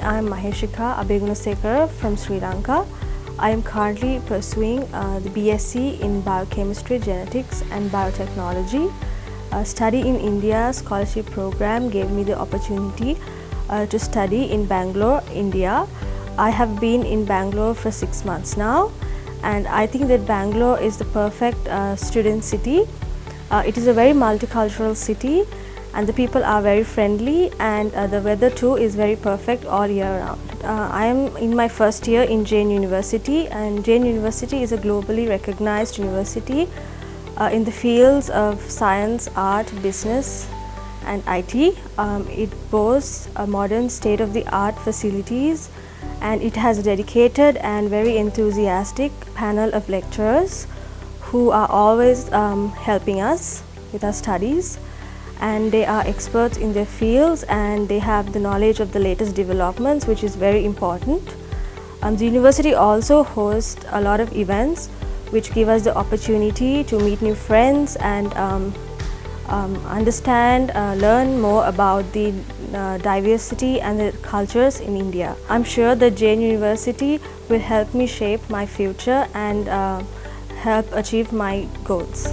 I am Maheshika Abeyagoonasekara from Sri Lanka. I am currently pursuing the B.Sc in Biochemistry, Genetics and Biotechnology. Study in India scholarship program gave me the opportunity to study in Bangalore, India. I have been in Bangalore for 6 months now, and I think that Bangalore is the perfect student city. It is a very multicultural city, and the people are very friendly, and the weather too is very perfect all year round. I am in my first year in Jain University, and Jain University is a globally recognized university in the fields of science, art, business and IT. It boasts a modern state-of-the-art facilities, and it has a dedicated and very enthusiastic panel of lecturers who are always helping us with our studies, and they are experts in their fields and they have the knowledge of the latest developments, which is very important. The university also hosts a lot of events which give us the opportunity to meet new friends and understand, learn more about the diversity and the cultures in India. I'm sure that Jain University will help me shape my future and help achieve my goals.